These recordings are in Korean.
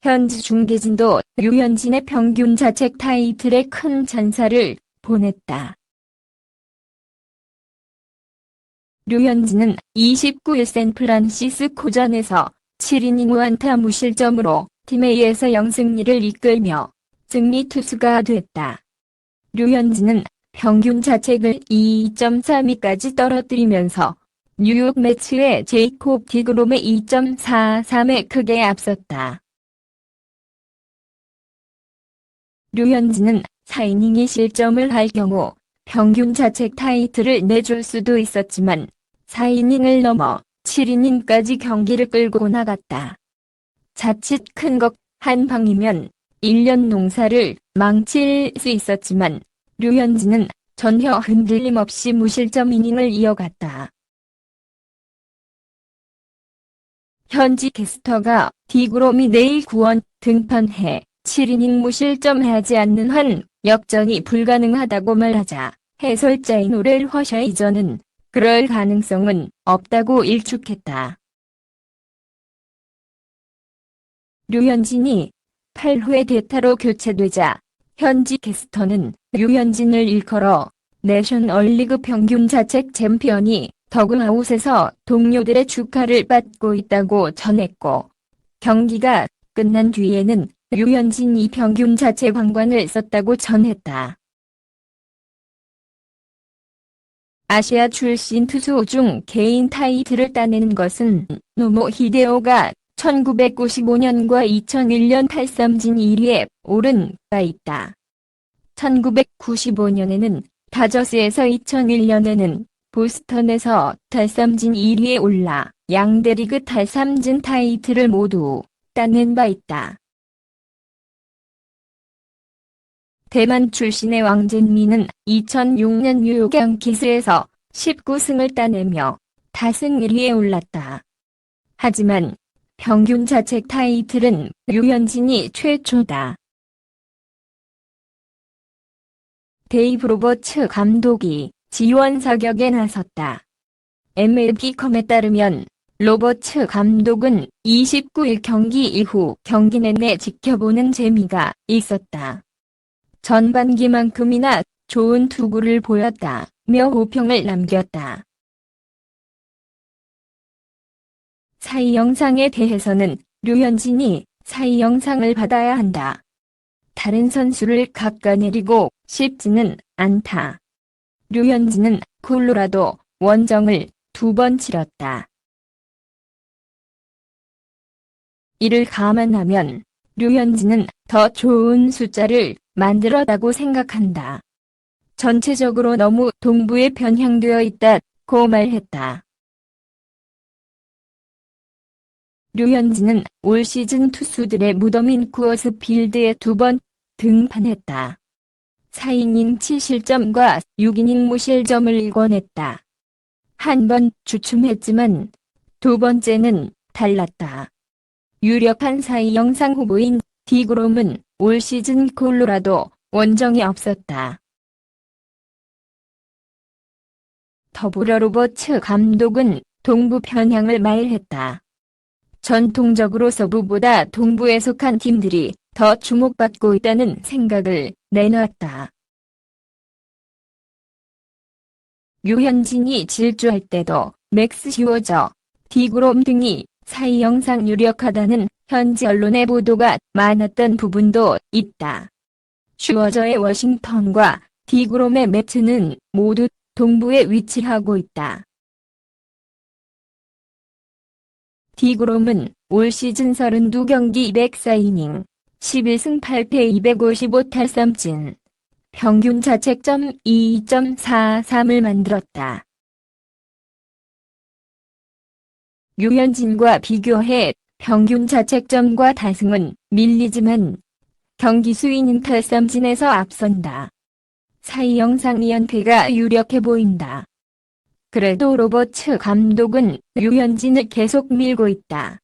현지 중계진도 류현진의 평균 자책 타이틀에 큰 찬사를 보냈다. 류현진은 29일 샌프란시스코전에서 7이닝 무안타 무실점으로 팀 A에서 0승리를 이끌며 승리 투수가 됐다. 류현진은 평균 자책을 2.32까지 떨어뜨리면서 뉴욕 매츠의 제이콥 디그롬의 2.43에 크게 앞섰다. 류현진은 4이닝이 실점을 할 경우 평균 자책 타이틀을 내줄 수도 있었지만 4이닝을 넘어 7이닝까지 경기를 끌고 나갔다. 자칫 큰 것 한 방이면 1년 농사를 망칠 수 있었지만 류현진은 전혀 흔들림 없이 무실점 이닝을 이어갔다. 현지 캐스터가 디그롬이 내일 구원 등판해 7이닝 무실점하지 않는 한 역전이 불가능하다고 말하자 해설자인 오렐 허셔이저는 그럴 가능성은 없다고 일축했다. 류현진이 8회 대타로 교체되자 현지 캐스터는 류현진을 일컬어 내셔널리그 평균 자책 챔피언이 더그아웃에서 동료들의 축하를 받고 있다고 전했고, 경기가 끝난 뒤에는 류현진이 평균 자책 관광을 썼다고 전했다. 아시아 출신 투수 중 개인 타이틀을 따내는 것은 노모 히데오가 1995년과 2001년 탈삼진 1위에 오른 바 있다. 1995년에는 다저스에서 2001년에는 보스턴에서 탈삼진 1위에 올라 양대리그 탈삼진 타이틀을 모두 따낸 바 있다. 대만 출신의 왕젠민은 2006년 뉴욕 양키스에서 19승을 따내며 타승 1위에 올랐다. 하지만 평균 자책 타이틀은 류현진이 최초다. 데이브 로버츠 감독이 지원 사격에 나섰다. MLB.com에 따르면 로버츠 감독은 29일 경기 이후 경기 내내 지켜보는 재미가 있었다. 전반기만큼이나 좋은 투구를 보였다며 호평을 남겼다. 사이 영상에 대해서는 류현진이 사이 영상을 받아야 한다. 다른 선수를 깎아내리고 싶지는 않다. 류현진은 콜로라도 원정을 2번 치렀다. 이를 감안하면 류현진은 더 좋은 숫자를 만들었다고 생각한다. 전체적으로 너무 동부에 편향되어 있다고 말했다. 류현진은 올 시즌 투수들의 무덤인 쿠어스 필드에 2번 등판했다. 4이닝 7실점과 6이닝 무실점을 일궈냈다. 한 번 주춤했지만 두 번째는 달랐다. 유력한 사이 영상 후보인 디그롬은 올 시즌 콜로라도 원정이 없었다. 더불어 로버츠 감독은 동부 편향을 말했다. 전통적으로 서부보다 동부에 속한 팀들이 더 주목받고 있다는 생각을 내놨다. 류현진이 질주할 때도 맥스 슈워저, 디그롬 등이 사이 영상 유력하다는 현지 언론의 보도가 많았던 부분도 있다. 슈워저의 워싱턴과 디그롬의 매트는 모두 동부에 위치하고 있다. 디그롬은 올 시즌 32경기 204이닝, 11승 8패 255탈삼진, 평균 자책점 2.43을 만들었다. 류현진과 비교해 평균 자책점과 타승은 밀리지만 경기 수이닝 탈삼진에서 앞선다. 사이 영상 2연패가 유력해 보인다. 그래도 로버츠 감독은 류현진을 계속 밀고 있다.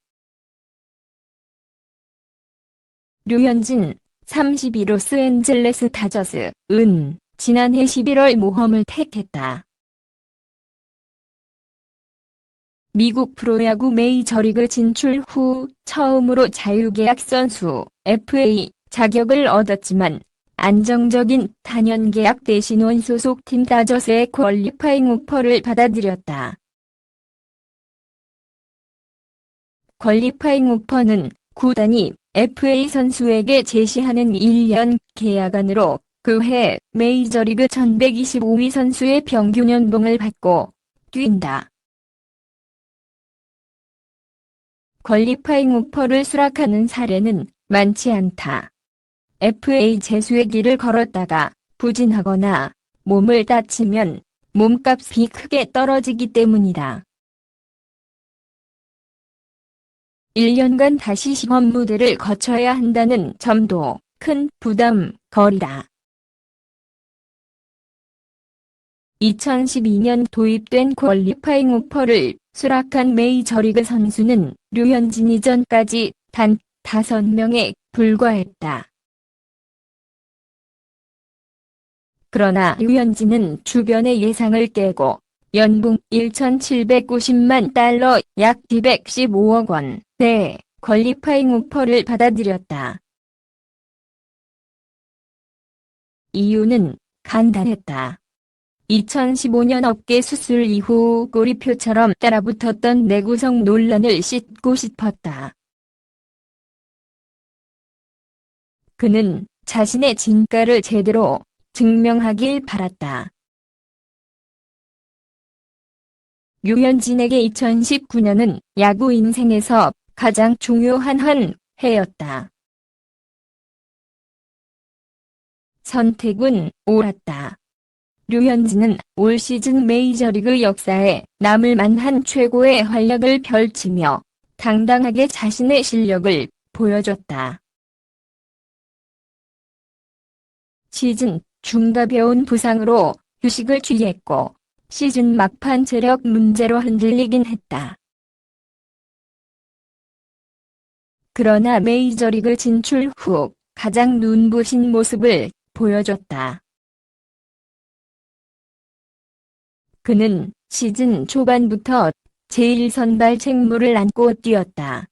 류현진 32 로스앤젤레스 다저스은 지난해 11월 모험을 택했다. 미국 프로야구 메이저리그 진출 후 처음으로 자유계약 선수 FA 자격을 얻었지만 안정적인 단연계약 대신 원소속팀 다저스의 퀄리파잉 오퍼를 받아들였다. 퀄리파잉 오퍼는 구단이 FA 선수에게 제시하는 1년 계약안으로 그 해 메이저리그 1125위 선수의 평균 연봉을 받고 뛴다. 퀄리파잉 오퍼를 수락하는 사례는 많지 않다. FA 재수의 길을 걸었다가 부진하거나 몸을 다치면 몸값이 크게 떨어지기 때문이다. 1년간 다시 시험 무대를 거쳐야 한다는 점도 큰 부담거리다. 2012년 도입된 퀄리파잉 오퍼를 수락한 메이저리그 선수는 류현진 이전까지 단 5명에 불과했다. 그러나 류현진은 주변의 예상을 깨고 연봉 1,790만 달러 약 215억 원의 퀄리파잉 오퍼를 받아들였다. 이유는 간단했다. 2015년 어깨 수술 이후 꼬리표처럼 따라붙었던 내구성 논란을 씻고 싶었다. 그는 자신의 진가를 제대로 증명하길 바랐다. 류현진에게 2019년은 야구 인생에서 가장 중요한 한 해였다. 선택은 옳았다. 류현진은 올 시즌 메이저리그 역사에 남을 만한 최고의 활약을 펼치며 당당하게 자신의 실력을 보여줬다. 시즌 중 가벼운 부상으로 휴식을 취했고 시즌 막판 체력 문제로 흔들리긴 했다. 그러나 메이저리그 진출 후 가장 눈부신 모습을 보여줬다. 그는 시즌 초반부터 제1선발 책무를 안고 뛰었다.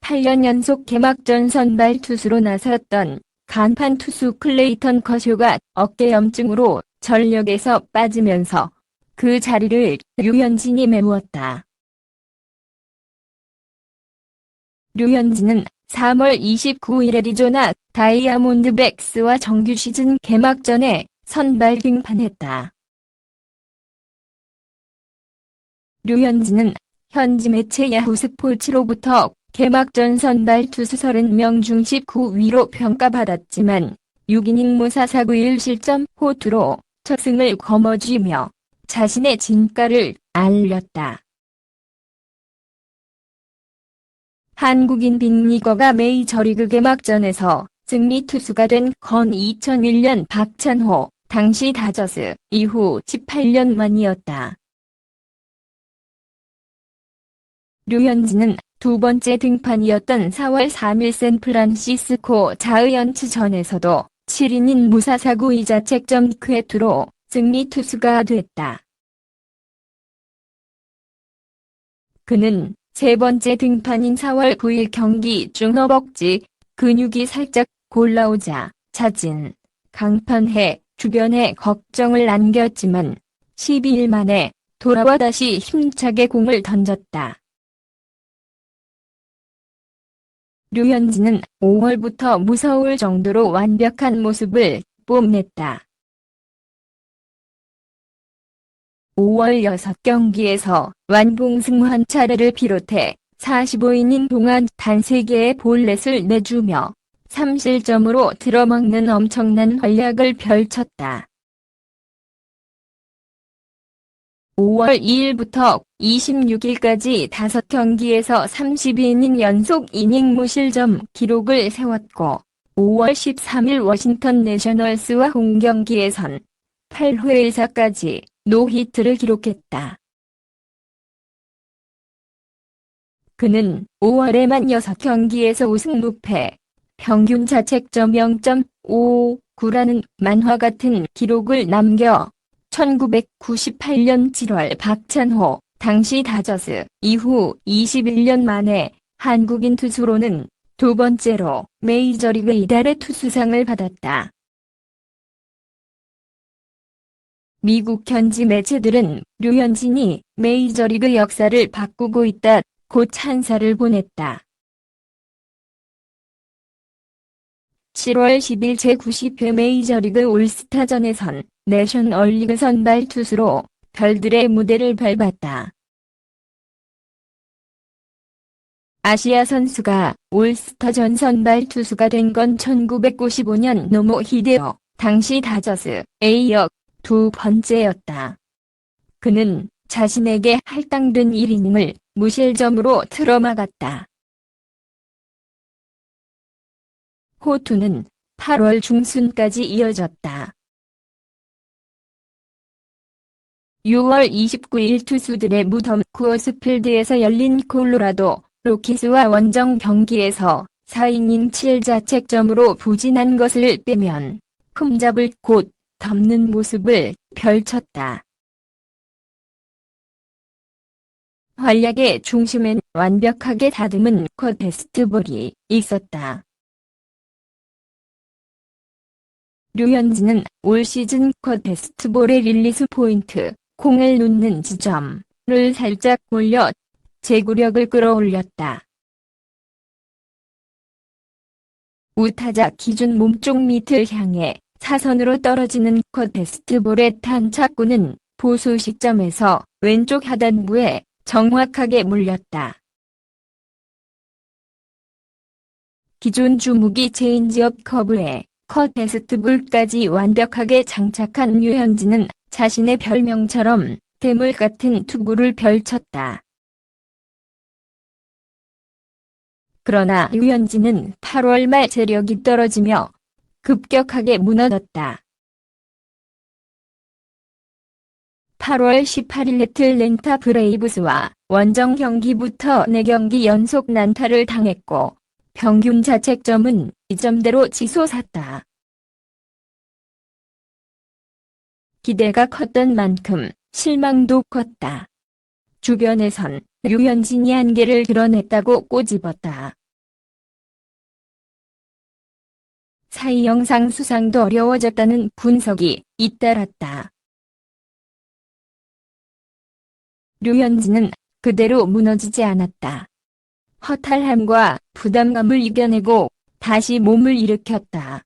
8년 연속 개막전 선발 투수로 나섰던 간판 투수 클레이턴 커쇼가 어깨염증으로 전력에서 빠지면서 그 자리를 류현진이 메웠다. 류현진은 3월 29일 애리조나 다이아몬드백스와 정규 시즌 개막전에 선발 등판했다. 류현진은 현지 매체 야후 스포츠로부터 개막전 선발 투수 30명 중 19위로 평가받았지만 6이닝 무사사구 1실점 호투로 첫 승을 거머쥐며 자신의 진가를 알렸다. 한국인 빅리거가 메이저리그 개막전에서 승리 투수가 된 건 2001년 박찬호, 당시 다저스 이후 18년 만이었다. 류현진은 두 번째 등판이었던 4월 3일 샌프란시스코 자이언츠전에서도 7이닝 무사사구 2자책점 쾌투로 승리 투수가 됐다. 그는 세 번째 등판인 4월 9일 경기 중 허벅지 근육이 살짝 골라오자 자진 강판해 주변에 걱정을 안겼지만 12일 만에 돌아와 다시 힘차게 공을 던졌다. 류현진은 5월부터 무서울 정도로 완벽한 모습을 뽐냈다. 5월 6경기에서 완봉승 1차례를 비롯해 45이닝 동안 단 3개의 볼넷을 내주며 3실점으로 들어먹는 엄청난 활약을 펼쳤다. 5월 2일부터 26일까지 5경기에서 32이닝 연속 이닝 무실점 기록을 세웠고 5월 13일 워싱턴 내셔널스와 홈경기에선 8회 1사까지 노히트를 기록했다. 그는 5월에만 6경기에서 5승 무패, 평균 자책점 0.59라는 만화 같은 기록을 남겨 1998년 7월 박찬호, 당시 다저스, 이후 21년 만에 한국인 투수로는 두 번째로 메이저리그 이달의 투수상을 받았다. 미국 현지 매체들은 류현진이 메이저리그 역사를 바꾸고 있다, 고 찬사를 보냈다. 7월 10일 제90회 메이저리그 올스타전에선 내셔널리그 선발 투수로 별들의 무대를 밟았다. 아시아 선수가 올스타전 선발 투수가 된 건 1995년 노모 히데오, 당시 다저스, A역 두 번째였다. 그는 자신에게 할당된 1이닝을 무실점으로 틀어막았다. 호투는 8월 중순까지 이어졌다. 6월 29일 투수들의 무덤 쿠어스필드에서 열린 콜로라도 로키스와 원정 경기에서 4이닝 7자책점으로 부진한 것을 빼면 흠잡을 곳 덮는 모습을 펼쳤다. 활약의 중심엔 완벽하게 다듬은 컷 베스트볼이 있었다. 류현진은 올 시즌 컷 베스트볼의 릴리스 포인트, 공을 놓는 지점을 살짝 올려 제구력을 끌어올렸다. 우타자 기준 몸쪽 밑을 향해 사선으로 떨어지는 컷 베스트볼의 탄착구는 보수 시점에서 왼쪽 하단부에 정확하게 물렸다. 기존 주무기 체인지업 커브에 컷 베스트볼까지 완벽하게 장착한 류현진은 자신의 별명처럼 대물 같은 투구를 펼쳤다. 그러나 류현진은 8월 말 재력이 떨어지며 급격하게 무너졌다. 8월 18일 애틀랜타 브레이브스와 원정 경기부터 4경기 연속 난타를 당했고 평균 자책점은 2점대로 치솟았다. 기대가 컸던 만큼 실망도 컸다. 주변에선 류현진이 한계를 드러냈다고 꼬집었다. 사이 영상 수상도 어려워졌다는 분석이 잇따랐다. 류현진은 그대로 무너지지 않았다. 허탈함과 부담감을 이겨내고 다시 몸을 일으켰다.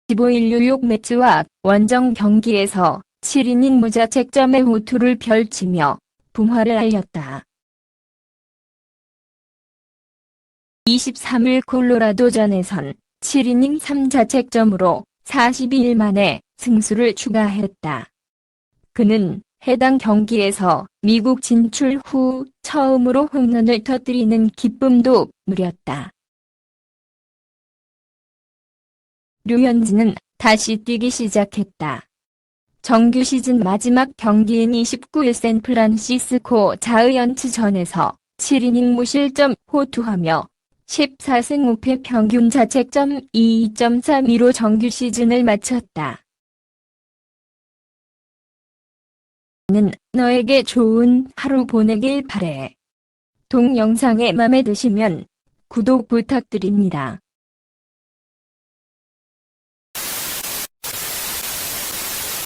15일 뉴욕 매츠와 원정 경기에서 7이닝 무자책점의 호투를 펼치며 분화를 알렸다. 23일 콜로라도전에선 7이닝 3자책점으로 42일 만에 승수를 추가했다. 그는 해당 경기에서 미국 진출 후 처음으로 홈런을 터뜨리는 기쁨도 누렸다. 류현진은 다시 뛰기 시작했다. 정규 시즌 마지막 경기인 29일 샌프란시스코 자이언츠전에서 7이닝 무실점 호투하며 14승 5패 평균 자책점 2.32로 정규 시즌을 마쳤다. 는 너에게 좋은 하루 보내길 바래. 동영상에 맘에 드시면 구독 부탁드립니다.